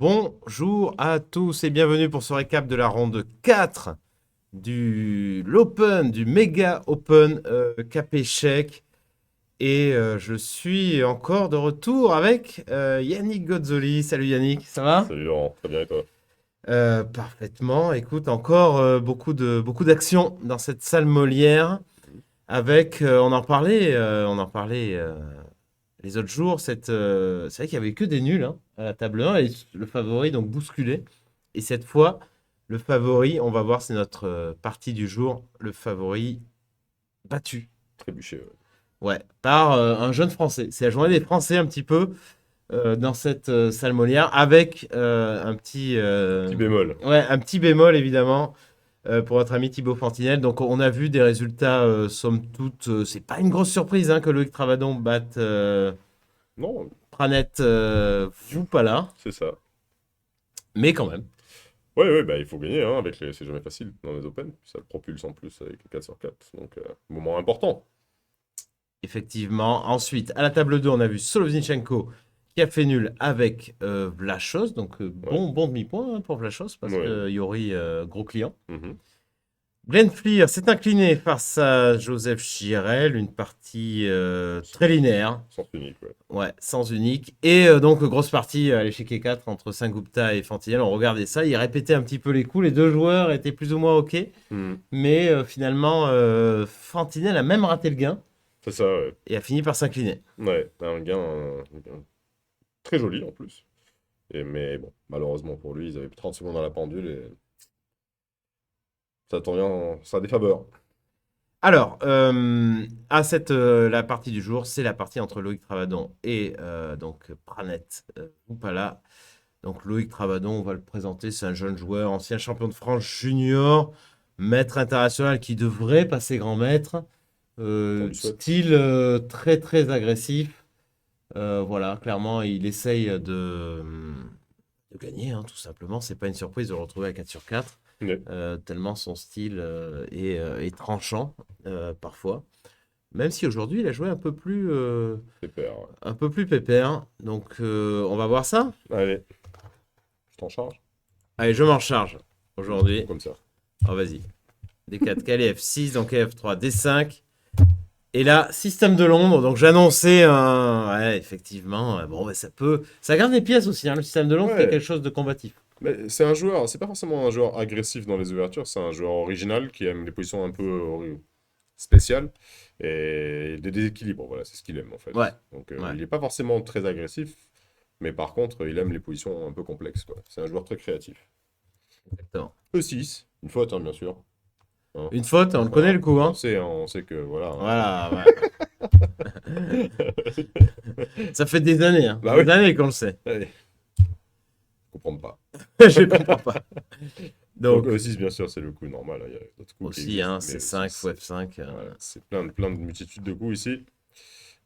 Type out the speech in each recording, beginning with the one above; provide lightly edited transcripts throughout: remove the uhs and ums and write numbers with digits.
Bonjour à tous et bienvenue pour ce récap de la ronde 4 du l'Open, du Méga Open Cap Échec. Et je suis encore de retour avec Yannick Gozzoli. Salut Yannick, ça va? Salut Laurent, très bien et toi? Parfaitement. Écoute, encore beaucoup d'action dans cette salle Molière avec, on en parlait les autres jours, c'est vrai qu'il y avait que des nuls hein, à la table 1 et le favori donc bousculé. Et cette fois, le favori, on va voir, c'est notre partie du jour, le favori battu. Trébuché, ouais. Ouais, par un jeune Français. C'est la journée des Français un petit peu dans cette salle Molière avec Petit bémol. ouais, un petit bémol évidemment pour notre ami Thibaut Fantinel. Donc on a vu des résultats somme toute, c'est pas une grosse surprise hein, que Loïc Travadon batte Non, Pranet Voupala, c'est ça. mais quand même. Ouais, ouais, bah il faut gagner, hein, c'est jamais facile dans les Open. Ça le propulse en plus avec les 4 sur 4. Donc, moment important. Effectivement. Ensuite, à la table 2, on a vu Solovnichenko qui a fait nul avec Vlachos. Donc, Ouais, bon demi-point hein, pour Vlachos parce ouais. que Yori, gros client. Mhm. Glenn Fleer s'est incliné face à Joseph Chirel. Une partie S- très linéaire. Sens unique, ouais. Ouais, sans unique. Et donc, grosse partie à l'échiquier 4 entre Saint-Gupta et Fantinel. On regardait ça. Il répétait un petit peu les coups. Les deux joueurs étaient plus ou moins OK. Mhm. Mais finalement, Fantinel a même raté le gain C'est ça, ouais. et a fini par s'incliner. Ouais, un gain très joli en plus. Mais bon, malheureusement pour lui, ils avaient plus 30 secondes à la pendule et ça tourne en sa défaveur. Alors, la partie du jour, c'est la partie entre Loïc Travadon et donc Pranet Oupala. Donc Loïc Travadon, on va le présenter, c'est un jeune joueur, ancien champion de France junior, maître international qui devrait passer grand maître. On lui souhaite. Style très très agressif. Voilà, clairement, il essaye de gagner, hein, tout simplement. C'est pas une surprise de le retrouver à 4 sur 4. Ouais, Tellement son style est tranchant parfois. Même si aujourd'hui il a joué pépère, ouais. un peu plus pépère. Donc on va voir ça. Allez, je t'en charge. Allez, je m'en charge Tout aujourd'hui. comme ça. Oh, vas-y. D4, KLF6, donc KF3, D5. Et là, système de Londres. Donc j'annonçais un. Ouais, effectivement. Bon, bah, ça garde des pièces aussi, hein, le système de Londres qui est Ouais, quelque chose de combatif. mais c'est un joueur, c'est pas forcément un joueur agressif dans les ouvertures, c'est un joueur original qui aime les positions un peu spéciales et des déséquilibres, voilà, c'est ce qu'il aime en Ouais, fait. Donc ouais, il est pas forcément très agressif, mais par contre il aime les positions un peu complexes, quoi. C'est un joueur très créatif. exactement. E6, une faute, hein, bien sûr. Hein. Une faute, on le connaît Voilà. le coup, hein. On sait que voilà. Voilà, ouais. Ça fait Bah des oui, années qu'on le sait. allez, je comprends pas. Je comprends pas. Donc Donc, E6, bien sûr, c'est le coup normal, hein, il y a d'autres coups qui aussi, existent, hein, mais C5, E6, fou F5. voilà, c'est plein de multitudes de coups ici.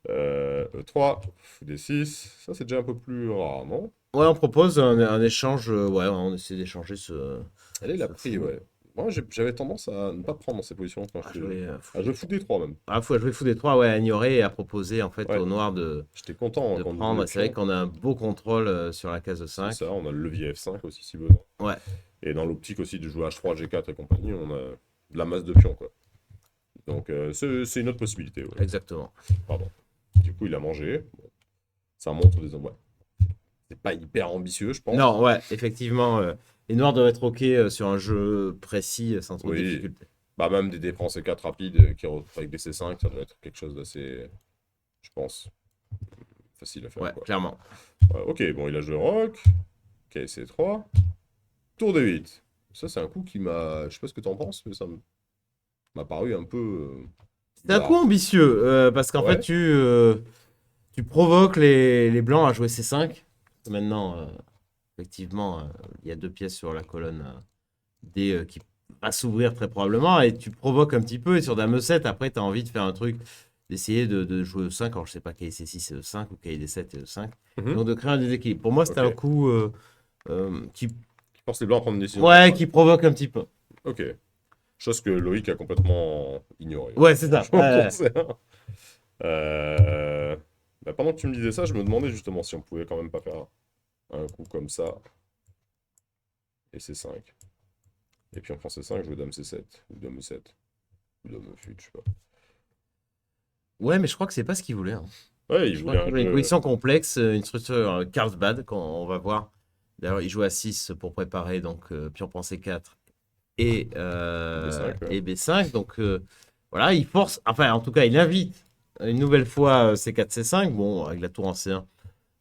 E3, D6, ça c'est déjà un peu plus rare, non? Ouais, on propose un échange. Ouais, on essaie d'échanger Elle l'a ce pris, fou. ouais. Moi j'avais tendance à ne pas prendre dans ces positions quand À je faisais. jouer À fou jouer des fou trois. D3 même. Ah, faut jouer fou des trois, ouais, à ignorer et à proposer en fait au Ouais, noir j'étais content hein, de quand on doublait prendre. le C'est vrai pion. qu'on a un beau contrôle sur la case de C'est 5. ça, on a le levier F5 aussi si besoin. Ouais, Et dans l'optique aussi de jouer H3, G4 et compagnie, on a de la masse de pions, quoi. Donc c'est une autre possibilité, ouais. exactement. Pardon. Du coup, il a mangé. Bon, ça montre des... Ouais. C'est pas hyper ambitieux, je pense. Non, ouais, effectivement, les noirs doivent être OK sur un jeu précis sans trop de Oui. difficultés. Bah même des défenses C4 rapides avec des C5, ça doit être quelque chose d'assez, je pense, facile à faire, Ouais, quoi. clairement. Ouais, ok, bon, il a joué rock. Ok, C3. Tour de 8. Ça, c'est un coup qui m'a... Je sais pas ce que t'en penses, mais m'a paru un peu C'est un coup bizarre. ambitieux parce qu'en fait, Ouais? tu provoques les blancs à jouer C5. Maintenant, effectivement, il y a deux pièces sur la colonne D qui va s'ouvrir très probablement et tu provoques un petit peu. Et sur Dame E7, après, tu as envie de faire un truc, d'essayer de jouer E5. Alors, je sais pas, KC6 et E5 ou KD7 et E5. Et Mhm. donc, de créer un déséquilibre. Pour moi, c'était Ok. un coup qui, Je pense que les blancs prennent une décision comme ouais, ça. qui provoque un petit peu. Ok. Chose que Loïc a complètement ignorée, hein. Ouais, c'est ça. Franchement, pour ça. Euh, Bah, pendant que tu me disais ça, je me demandais justement si on pouvait quand même pas faire un coup comme ça. et C5. Et puis on prend C5, joue dame C7, ou dame E7, ou dame E8, je sais pas. Ouais, mais je crois que c'est pas ce qu'il voulait, hein. Ouais, il Je crois voulait qu'il un voulait une jeu... position complexe, une structure Carlsbad, quand on va voir. D'ailleurs, il joue à 6 pour préparer, donc pion prend C4 B5, ouais. et B5. Donc voilà, il force, enfin en tout cas, il invite une nouvelle fois C4, C5. Bon, avec la tour en C1,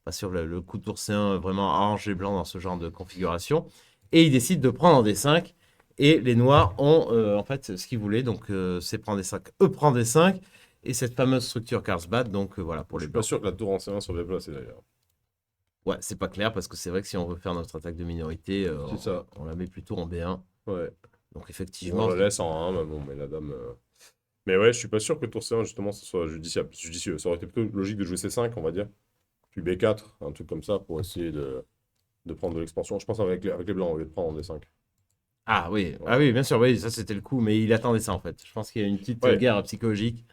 pas sûr le coup de tour C1 vraiment arrange les blancs dans ce genre de configuration. Et il décide de prendre en D5. Et les noirs ont en fait ce qu'ils voulaient. Donc c'est prendre D5, prend D5. Et cette fameuse structure Carlsbad, donc voilà pour Je les suis pas blancs. sûr que la tour en C1 soit bien placée d'ailleurs. Ouais, c'est pas clair parce que c'est vrai que si on veut faire notre attaque de minorité, C'est ça. on la met plutôt en B1. Ouais. Donc Ou on effectivement, la laisse en 1, mais bon, mais la dame... Mais ouais, je suis pas sûr que tour C1, justement, ce soit judicieux. Ça aurait été plutôt logique de jouer C5, on va dire. Puis B4, un truc comme ça, pour essayer de prendre de l'expansion. Je pense avec les blancs, au lieu de prendre en D5. ah oui, ah Voilà. oui, bien sûr, oui, ça c'était le coup, mais il attendait ça en fait. Je pense qu'il y a une petite Ouais, guerre psychologique.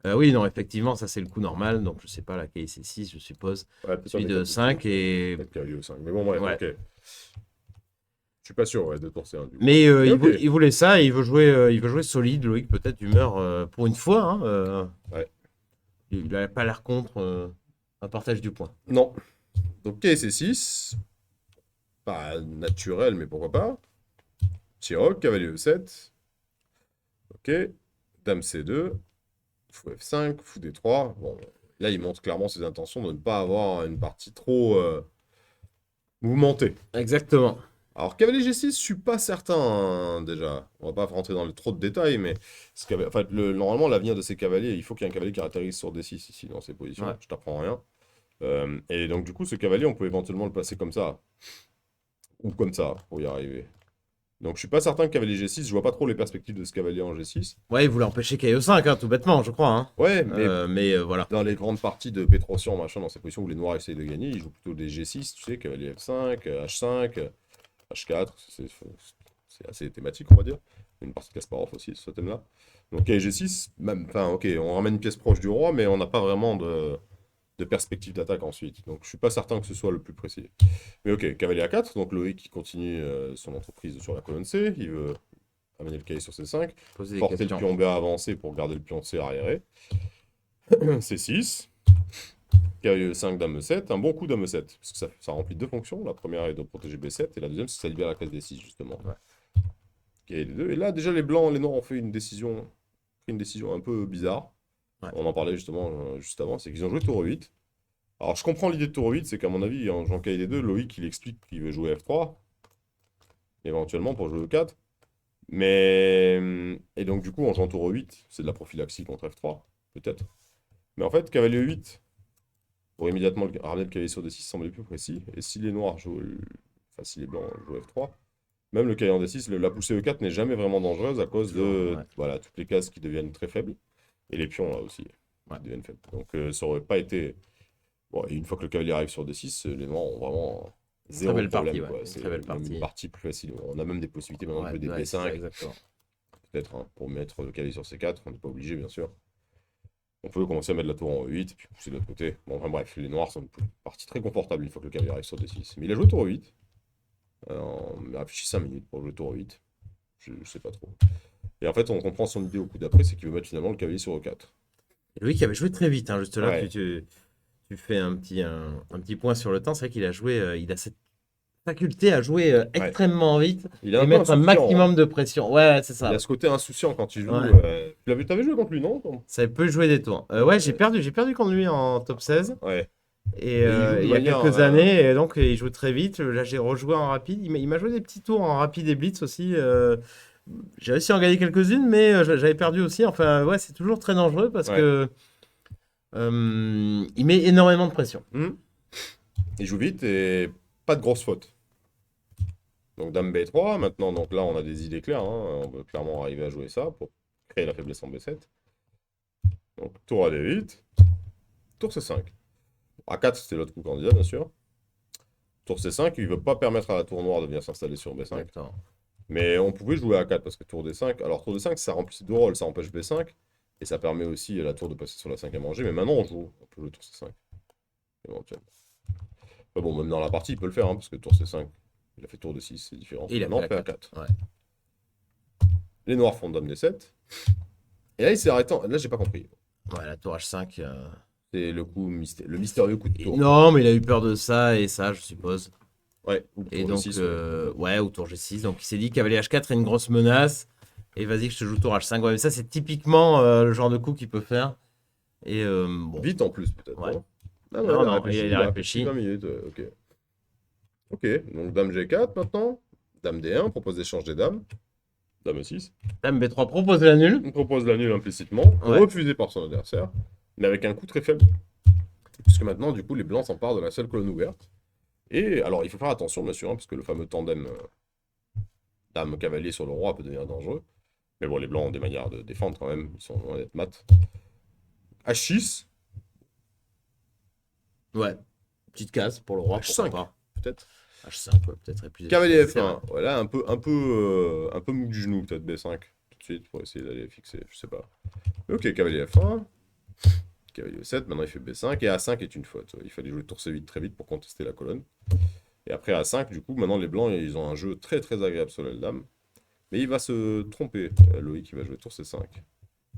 Oui, non, effectivement, ça c'est le coup normal. Donc je sais pas, la cavalier C6, je suppose. ouais, peut-être un Celui de D4 plutôt. 5 et. Peut-être cavalier au 5. Mais bon, bref, Ouais. ok. Je suis pas sûr, ouais, de tour C1 du coup. Mais Mais ok. il voulait ça et il veut jouer solide, Loïc, peut-être d'humeur pour une fois, hein, Ouais. il n'a pas l'air contre un partage du point. Non. Donc K C6. Pas naturel, mais pourquoi pas. Tirok, cavalier E7. Ok. Dame C2. Fou F5, fou D3. Bon, là, il montre clairement ses intentions de ne pas avoir une partie trop mouvementée. Exactement. Alors, cavalier G6, je suis pas certain, hein, déjà. On va pas rentrer dans trop de détails, mais en fait, normalement, l'avenir de ces cavaliers, il faut qu'il y ait un cavalier qui atterrisse sur D6 ici, dans ces positions. Ouais. Je t'apprends rien. Et donc, du coup, ce cavalier, on peut éventuellement le placer comme ça. Ou comme ça, pour y arriver. Donc, je suis pas certain que cavalier G6, je vois pas trop les perspectives de ce cavalier en G6. Ouais, il voulait empêcher KO5, hein, tout bêtement, je crois, hein. Ouais, mais Mais voilà. dans les grandes parties de Petrosian, machin, dans ces positions où les noirs essayent de gagner, ils jouent plutôt des G6, tu sais, cavalier F5, H5, H4, c'est assez thématique, on va dire. Une partie de Kasparov aussi, ce thème-là. Donc G6, même, enfin, ok, on ramène une pièce proche du roi, mais on n'a pas vraiment de perspective d'attaque ensuite. Donc je suis pas certain que ce soit le plus précis. Mais ok, cavalier A4, donc Loïc qui continue son entreprise sur la colonne C, il veut amener le cavalier sur C5, Poser des porter le questions. pion B avancé pour garder le pion C arriéré. C6, cavalier E5, dame E7, un bon coup dame E7, parce que ça remplit deux fonctions. La première est de protéger B7, et la deuxième, c'est que ça libère la case D6, justement. Ouais. Et, les deux. Et là, déjà, les blancs et les noirs ont fait une décision un peu bizarre. Ouais. On en parlait justement juste avant, c'est qu'ils ont joué tour 8. Alors, je comprends l'idée de tour 8, c'est qu'à mon avis, en jouant KD2, Loïc, il explique qu'il veut jouer F3, éventuellement pour jouer E4. Mais. Et donc, du coup, en jouant tour 8, c'est de la prophylaxie contre F3, peut-être. Mais en fait, cavalier 8, pour immédiatement ramener le cavalier sur D6 semble plus précis. Et si les noirs jouent. Enfin, si les blancs jouent F3, même le cavalier en D6, la poussée E4 n'est jamais vraiment dangereuse à cause de Ouais. voilà, toutes les cases qui deviennent très faibles. Et les pions, là aussi, Ouais. qui deviennent faibles. Donc, ça aurait pas été. Bon, et une fois que le cavalier arrive sur D6, les noirs ont vraiment zéro belle problème, partie, ouais. quoi. Une C'est très belle même une partie. partie plus facile. On a même des possibilités maintenant de Ouais, jouer des ouais, c'est ça, B5, exactement. peut-être, hein, pour mettre le cavalier sur C4. On n'est pas obligé, bien sûr. On peut commencer à mettre la tour en E8 et puis pousser de l'autre côté. Bon, enfin bref, les noirs sont une partie très confortable une fois que le cavalier arrive sur D6. Mais il a joué tour E8. Il a réfléchi 5 minutes pour jouer tour E8. Je sais pas trop. Et en fait, on comprend son idée au coup d'après, c'est qu'il veut mettre finalement le cavalier sur E4. Et Loïc avait joué très vite, hein, juste là, Ouais, tu fais un petit point sur le temps. C'est vrai qu'il a joué, il a cette faculté à jouer ouais. extrêmement vite Il est et un peu mettre un insouciant, hein. maximum de pression. Ouais, c'est Il ça. a ce côté insouciant quand il joue. Ouais. T'avais joué contre lui, non? Ça peut jouer des tours. Ouais, j'ai perdu contre lui en top 16. Ouais. Et Mais il joue de il y a manière, quelques années, et donc il joue très vite. Là, j'ai rejoué en rapide. Il m'a joué des petits tours en rapide et blitz aussi. J'ai réussi à en gagner quelques-unes, mais j'avais perdu aussi. Enfin, ouais, c'est toujours très dangereux parce Ouais. que il met énormément de pression. Il joue vite et pas de grosses fautes. Donc dame B3, maintenant, donc là on a des idées claires, hein. On veut clairement arriver à jouer ça pour créer la faiblesse en B7. Donc tour à D8, tour C5. A4 c'était l'autre coup candidat bien sûr. Tour C5, il veut pas permettre à la tour noire de venir s'installer sur B5. Exactement. Mais on pouvait jouer à A4 parce que tour D5, alors tour D5 ça remplit deux rôles, ça empêche B5 et ça permet aussi à la tour de passer sur la 5 à manger. Mais maintenant on peut jouer tour C5 éventuellement. Mais bon, même dans la partie il peut le faire hein, parce que tour C5, Il a fait tour de 6, c'est différent. Et il a Maintenant, fait on fait la 4. Ouais. Les noirs font dame D7. Et là, il s'est arrêté. Là, j'ai pas compris. Ouais, la tour H5. C'est le mystérieux coup de tour. Non, mais il a eu peur de ça et ça, je suppose. Ouais, ou Et tour de donc, 6, ouais, ou tour G6. Donc, il s'est dit cavalier H4 est une grosse menace. Et vas-y, que je te joue tour H5. Ouais, mais ça, c'est typiquement le genre de coup qu'il peut faire. Et bon. Vite en plus, peut-être. Ouais. Non, ah ouais, Non, il a non, réfléchi. il a réfléchi. 20 minutes. Ok. Ok, donc dame G4 maintenant. Dame D1, on propose d'échange des dames. Dame E6. Dame B3 propose la nulle. On propose la nulle implicitement, Ouais. refusée par son adversaire, mais avec un coût très faible. Puisque maintenant, du coup, les blancs s'emparent de la seule colonne ouverte. Et alors, il faut faire attention, bien sûr, hein, parce que le fameux tandem dame-cavalier sur le roi peut devenir dangereux. Mais bon, les blancs ont des manières de défendre quand même, ils sont loin d'être mat. H6, Ouais. Petite case pour le roi. H5, pourquoi pas. peut-être. H5, ouais, peut-être plus Cavalier efficace, F1, voilà, un peu mou du genou, peut-être B5, tout de suite, pour essayer d'aller fixer, je sais pas. Ok, cavalier F1, cavalier E7, maintenant il fait B5, et A5 est une faute. Il fallait jouer tour C8 très vite pour contester la colonne. Et après A5, du coup, maintenant les blancs, ils ont un jeu très très agréable sur l'aile dame. Mais il va se tromper, Loïc, il va jouer tour C5.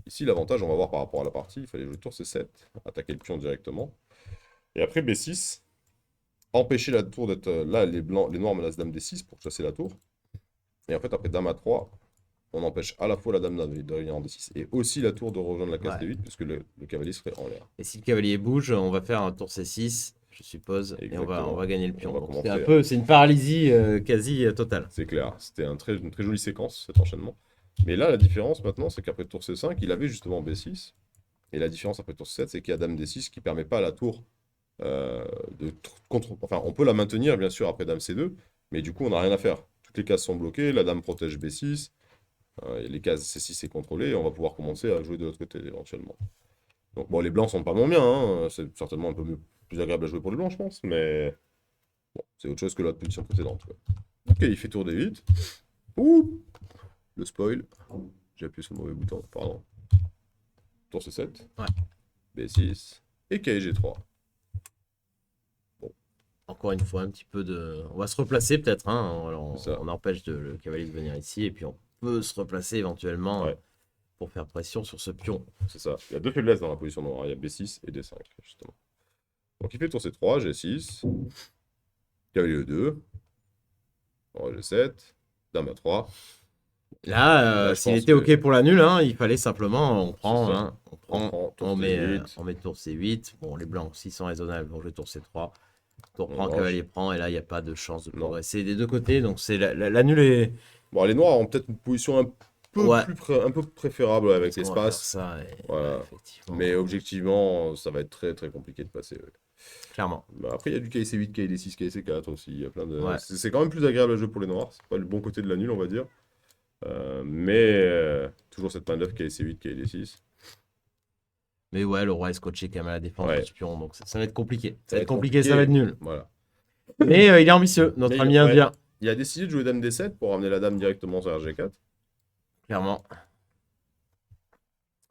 Ici, l'avantage, on va voir par rapport à la partie, il fallait jouer tour C7, attaquer le pion directement. Et après B6, empêcher la tour d'être... là, les noirs menacent dame D6 pour chasser la tour. Et en fait, après dame A3, on empêche à la fois la dame de revenir en D6 et aussi la tour de rejoindre la case Ouais. D8, puisque le cavalier serait en l'air. Et si le cavalier bouge, on va faire un tour C6, je suppose, et on Exactement. va gagner le pion. On va Donc, commencer, c'est une paralysie quasi totale. C'est clair, c'était une très jolie séquence, cet enchaînement. Mais là, la différence maintenant, c'est qu'après tour C5, il avait justement B6. Et la différence après tour C7, c'est qu'il y a dame D6 qui permet pas à la tour Enfin, on peut la maintenir, bien sûr, après dame C2, mais du coup, on n'a rien à faire. Toutes les cases sont bloquées, la dame protège B6, et les cases C6 est contrôlée, et on va pouvoir commencer à jouer de l'autre côté, éventuellement. Donc, bon, les blancs sont pas moins bien, hein, c'est certainement un peu plus agréable à jouer pour les blancs, je pense, mais bon, c'est autre chose que la position précédente, quoi. Ok, il fait tour D8. Ouh, le spoil. J'ai appuyé sur le mauvais bouton, pardon. Tour C7. Ouais. B6. Et KG3. Encore une fois, un petit peu de. On va se replacer peut-être. Hein. C'est ça. On empêche le cavalier de venir ici. Et puis on peut se replacer éventuellement Ouais. pour faire pression sur ce pion. C'est ça. Il y a deux faiblesses dans la position noire. Il y a B6 et D5, justement. Donc il fait tour C3, G6. Cavalier E2. Roi G7. Dame A3. Là, je s'il pense était que- OK pour la nulle, hein, il fallait simplement. On prend. ça. Hein, on prend. prend tour On met, C8. on met tour C8. Bon, les blancs, s'ils sont raisonnables, vont jouer tour C3. Tour On prend, range. cavalier prend. Et là, il n'y a pas de chance de Non. progresser des deux côtés. Donc c'est la nulle est. Bon, les noirs ont peut-être une position un peu, Ouais. un peu préférable avec Parce qu'on va faire l'espace. ça. Et, Voilà. effectivement. Mais objectivement, ça va être très très compliqué de passer. Ouais. Clairement. Bah, après, il y a du KC8, KD6, KC4 aussi. Il y a plein de... Ouais. C'est quand même plus agréable à jouer pour les noirs. C'est pas le bon côté de la nulle, on va dire. Toujours cette main d'œuvre KC8, KD6. Mais ouais, le roi est scotché quand même à la défense Ouais. du pion. Donc ça va être compliqué. Ça va être compliqué, compliqué. ça va être nul. Voilà. Mais il est ambitieux, notre Mais ami ouais. indien, Il a décidé de jouer dame D7 pour ramener la dame directement sur RG4. clairement.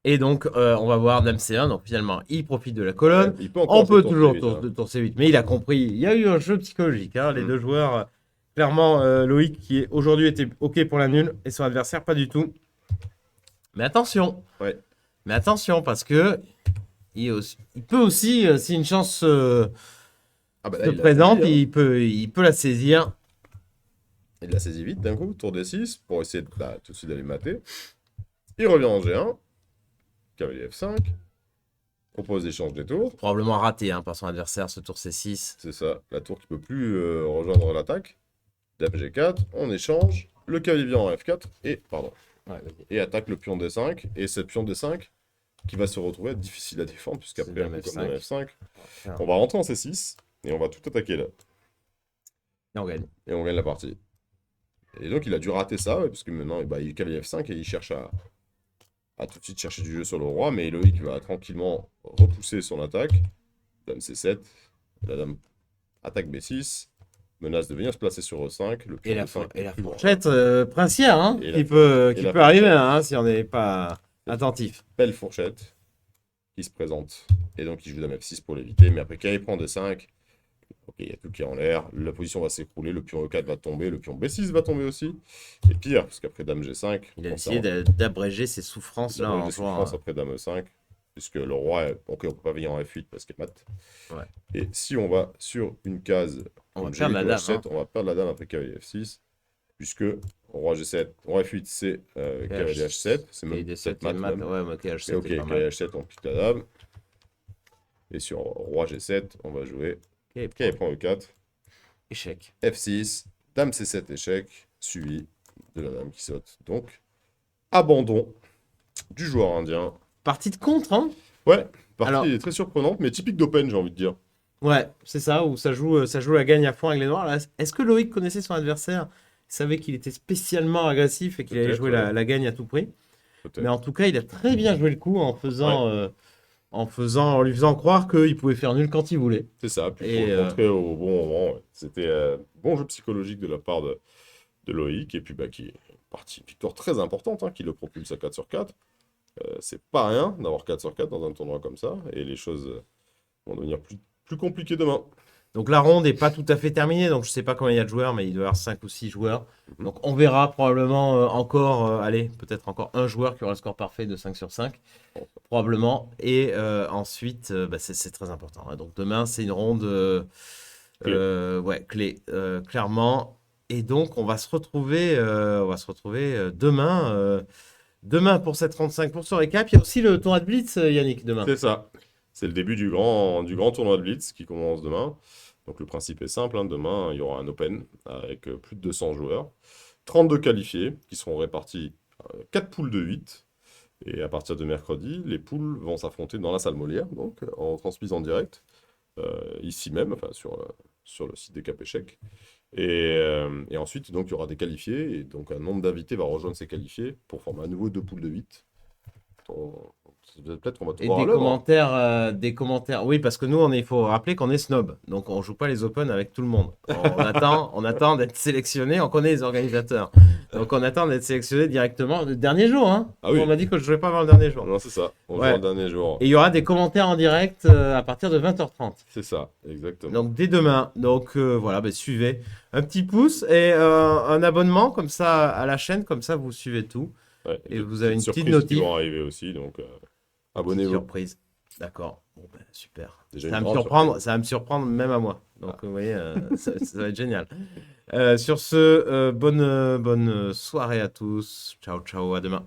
Et donc, on va voir dame C1. Donc finalement, il profite de la colonne. Il peut encore On jouer peut tour toujours C8, hein. tour C8. Mais il a compris. Il y a eu un jeu psychologique. Hein, les Mm. deux joueurs. Clairement, Loïc, qui aujourd'hui était OK pour la nulle, et son adversaire, pas du tout. Mais attention. Ouais. Mais attention, parce que il peut aussi, si une chance Ah bah là, se il l'a présente, saisi, hein. il peut la saisir. Il l'a saisi vite d'un coup, tour D6, pour essayer de, tout de suite d'aller mater. Il revient en G1. Cavalier F5. Propose d'échange des tours. Probablement raté hein, par son adversaire, ce tour C6. C'est ça, la tour qui peut plus rejoindre l'attaque. Dame G4, on échange. Le cavalier vient en F4 et attaque le pion D5. Et ce pion D5 qui va se retrouver être difficile à défendre, puisqu'après C'est un dame coup comme dame F5, Ah. on va rentrer en C6 et on va tout attaquer là. Et on gagne. Et on gagne la partie. Et donc il a dû rater ça, ouais, parce que maintenant il est cavalier F5 et il cherche à tout de suite chercher du jeu sur le roi, mais Loïc va tranquillement repousser son attaque. Dame C7, la dame attaque B6, menace de venir se placer sur E5. Le pion Et la, D5 et la plus grand. fourchette princière, hein, Et qui la- peut, et la arriver fourchette. hein, si on n'est pas attentif. Belle fourchette qui se présente. Et donc il joue dame F6 pour l'éviter, mais après quand il prend D5, Ok, il y a tout qui est en l'air. La position va s'écrouler. Le pion E4 va tomber. Le pion B6 va tomber aussi. Et pire, parce qu'après Dame G5, Il a on décidé s'arrange. d'abréger ses souffrances là D'abord, en des jouant. souffrances après Dame E5. Puisque le roi, ok, on peut pas venir en F8 parce qu'il est mat. Ouais. Et si on va sur une case On va comme perdre G8 la ou dame. H7, Hein. on va perdre la dame après cavalier F6. Puisque roi G7, roi F8, c'est cavalier H7. C'est même D7 peut-être mat mat. même. Ouais, ok, Mais H7 ok, est pas cavalier mal. H7, on pique la dame. Et sur roi G7, on va jouer Ok, cavalier prend E4. échec. F6, dame C7 échec, suivi de la dame qui saute. Donc, abandon du joueur indien. Partie de contre, hein? Ouais, Alors, partie très surprenante, mais typique d'Open, j'ai envie de dire. ouais, c'est ça, où ça joue la gagne à fond avec les noirs. Là, est-ce que Loïc connaissait son adversaire? Il savait qu'il était spécialement agressif et qu'il allait Peut-être, jouer ouais, la gagne à tout prix. Mais peut-être. en tout cas, il a très bien joué le coup Ouais, en lui faisant croire qu'il pouvait faire nul quand il voulait. c'est ça. Puis pour Et le contrer au bon moment, ouais. C'était bon jeu psychologique de la part de Loïc. Et puis, bah, qui est partie victoire très importante, hein, qui le propulse à 4 sur 4. C'est pas rien d'avoir 4 sur 4 dans un tournoi comme ça. Et les choses vont devenir plus compliquées demain. donc la ronde n'est pas tout à fait terminée. Donc je sais pas combien il y a de joueurs, mais il doit y avoir 5 ou 6 joueurs. Mhm. Donc on verra probablement encore, allez, peut-être encore un joueur qui aura le score parfait de 5 sur 5. Probablement. Et ensuite, bah, c'est très important. Hein. Donc demain, c'est une ronde Clé. ouais, clé, clairement. Et donc, on va se retrouver demain pour cette 35 pour ce récap. Il y a aussi le tournoi de Blitz, Yannick, demain. C'est ça. C'est le début du grand tournoi de Blitz qui commence demain. Donc le principe est simple, hein. Demain, il y aura un Open avec plus de 200 joueurs. 32 qualifiés qui seront répartis 4 poules de 8. Et à partir de mercredi, les poules vont s'affronter dans la salle Molière, donc en transmise en direct, ici même, enfin sur le site des Cap Échecs. Et ensuite, donc, il y aura des qualifiés, et donc un nombre d'invités va rejoindre ces qualifiés pour former à nouveau 2 poules de 8. Peut-être qu'on va tout Et voir à l'œuvre, hein. des commentaires. Oui, parce que nous, il faut rappeler qu'on est snob. Donc, on joue pas les Open avec tout le monde. On attend d'être sélectionné. On connaît les organisateurs. Donc, on attend d'être sélectionné directement le dernier jour. Hein. Ah oui, On m'a dit que je jouais pas avant le dernier jour. non, c'est ça. On joue Ouais. le dernier jour. Et il y aura des commentaires en direct à partir de 20h30. C'est ça, exactement. Donc dès demain. Donc voilà, bah, suivez. Un petit pouce et un abonnement comme ça à la chaîne, comme ça vous suivez tout. Ouais, Et de vous avez une petite surprises qui notif. vont arriver aussi, donc Petite abonnez-vous. surprise. D'accord. Bon, bah, super. Déjà Ça va une me grande surprendre, surprise. ça va me surprendre même à moi. Donc Ah. vous voyez, ça va être génial. Sur ce, bonne soirée à tous. Ciao, ciao, à demain.